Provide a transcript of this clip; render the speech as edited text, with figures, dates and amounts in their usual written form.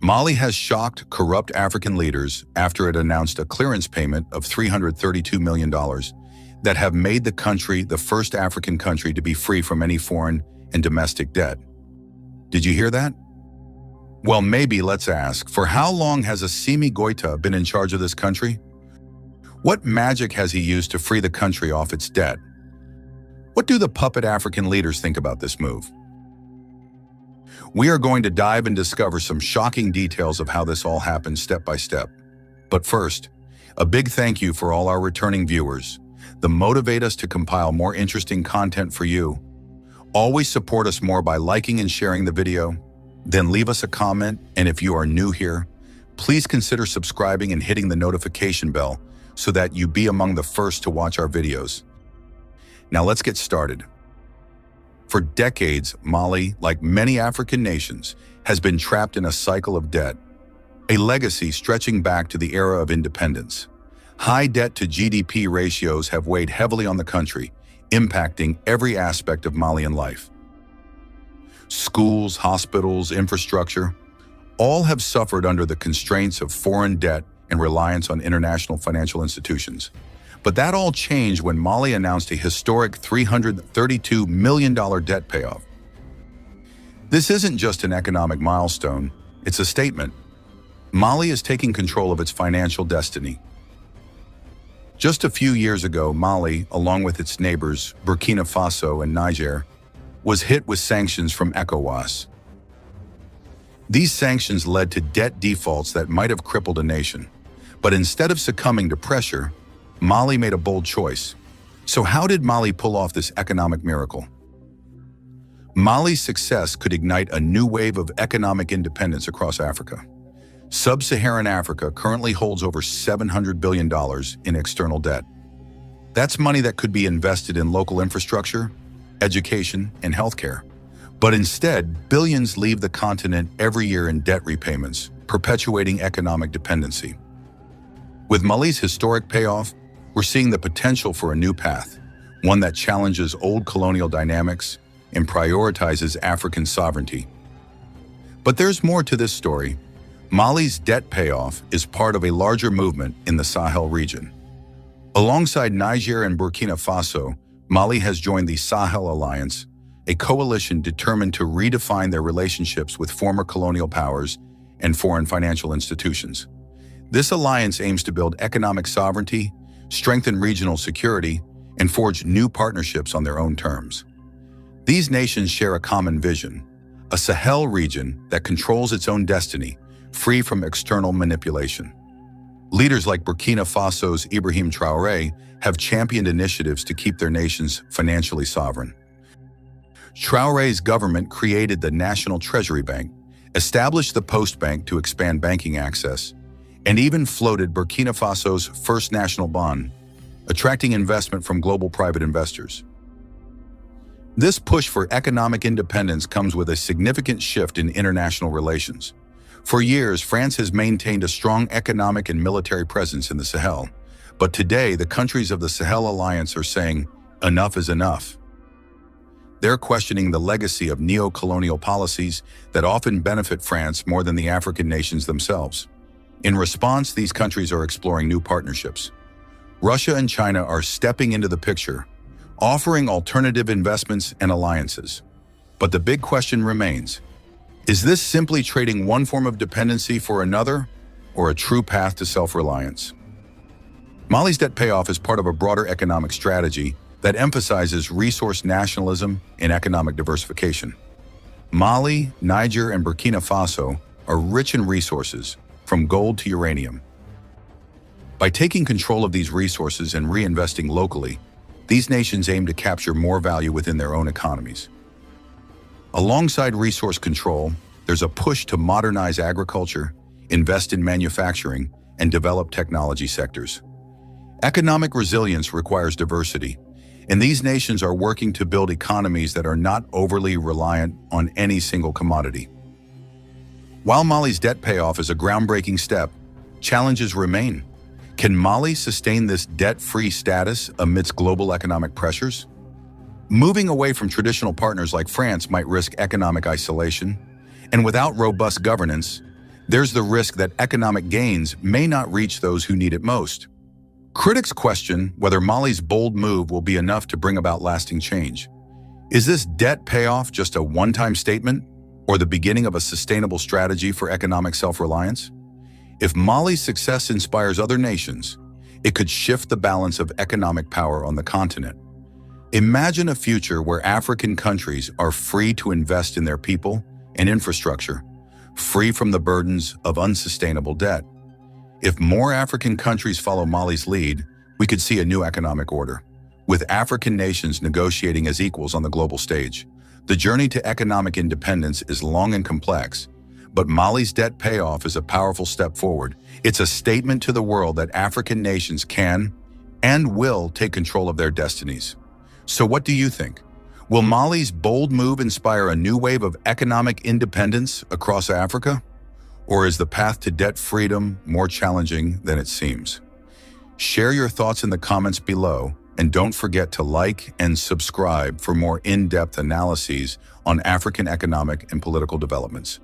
Mali has shocked corrupt African leaders after it announced a clearance payment of $332 million that have made the country the first African country to be free from any foreign and domestic debt. Did you hear that? Well, maybe let's ask, for how long has Assimi Goïta been in charge of this country? What magic has he used to free the country off its debt? What do the puppet African leaders think about this move? We are going to dive and discover some shocking details of how this all happened step by step. But first, a big thank you for all our returning viewers that motivate us to compile more interesting content for you. Always support us more by liking and sharing the video, then leave us a comment, and if you are new here, please consider subscribing and hitting the notification bell so that you be among the first to watch our videos. Now let's get started. For decades, Mali, like many African nations, has been trapped in a cycle of debt, a legacy stretching back to the era of independence. High debt to GDP ratios have weighed heavily on the country, impacting every aspect of Malian life. Schools, hospitals, infrastructure, all have suffered under the constraints of foreign debt and reliance on international financial institutions. But that all changed when Mali announced a historic $332 million debt payoff. This isn't just an economic milestone, it's a statement. Mali is taking control of its financial destiny. Just a few years ago, Mali, along with its neighbors, Burkina Faso and Niger, was hit with sanctions from ECOWAS. These sanctions led to debt defaults that might have crippled a nation. But instead of succumbing to pressure, Mali made a bold choice. So how did Mali pull off this economic miracle? Mali's success could ignite a new wave of economic independence across Africa. Sub-Saharan Africa currently holds over $700 billion in external debt. That's money that could be invested in local infrastructure, education, and healthcare. But instead, billions leave the continent every year in debt repayments, perpetuating economic dependency. With Mali's historic payoff, we're seeing the potential for a new path, one that challenges old colonial dynamics and prioritizes African sovereignty. But there's more to this story. Mali's debt payoff is part of a larger movement in the Sahel region. Alongside Niger and Burkina Faso, Mali has joined the Sahel Alliance, a coalition determined to redefine their relationships with former colonial powers and foreign financial institutions. This alliance aims to build economic sovereignty, strengthen regional security, and forge new partnerships on their own terms. These nations share a common vision, a Sahel region that controls its own destiny, free from external manipulation. Leaders like Burkina Faso's Ibrahim Traoré have championed initiatives to keep their nations financially sovereign. Traoré's government created the National Treasury Bank, established the Post Bank to expand banking access, and even floated Burkina Faso's first national bond, attracting investment from global private investors. This push for economic independence comes with a significant shift in international relations. For years, France has maintained a strong economic and military presence in the Sahel, but today the countries of the Sahel Alliance are saying, enough is enough. They're questioning the legacy of neo-colonial policies that often benefit France more than the African nations themselves. In response, these countries are exploring new partnerships. Russia and China are stepping into the picture, offering alternative investments and alliances. But the big question remains, is this simply trading one form of dependency for another, or a true path to self-reliance? Mali's debt payoff is part of a broader economic strategy that emphasizes resource nationalism and economic diversification. Mali, Niger, and Burkina Faso are rich in resources, from gold to uranium. By taking control of these resources and reinvesting locally, these nations aim to capture more value within their own economies. Alongside resource control, there's a push to modernize agriculture, invest in manufacturing, and develop technology sectors. Economic resilience requires diversity, and these nations are working to build economies that are not overly reliant on any single commodity. While Mali's debt payoff is a groundbreaking step, challenges remain. Can Mali sustain this debt-free status amidst global economic pressures? Moving away from traditional partners like France might risk economic isolation, and without robust governance, there's the risk that economic gains may not reach those who need it most. Critics question whether Mali's bold move will be enough to bring about lasting change. Is this debt payoff just a one-time statement, or the beginning of a sustainable strategy for economic self-reliance? If Mali's success inspires other nations, it could shift the balance of economic power on the continent. Imagine a future where African countries are free to invest in their people and infrastructure, free from the burdens of unsustainable debt. If more African countries follow Mali's lead, we could see a new economic order, with African nations negotiating as equals on the global stage. The journey to economic independence is long and complex, but Mali's debt payoff is a powerful step forward. It's a statement to the world that African nations can and will take control of their destinies. So what do you think? Will Mali's bold move inspire a new wave of economic independence across Africa? Or is the path to debt freedom more challenging than it seems? Share your thoughts in the comments below, and don't forget to like and subscribe for more in-depth analyses on African economic and political developments.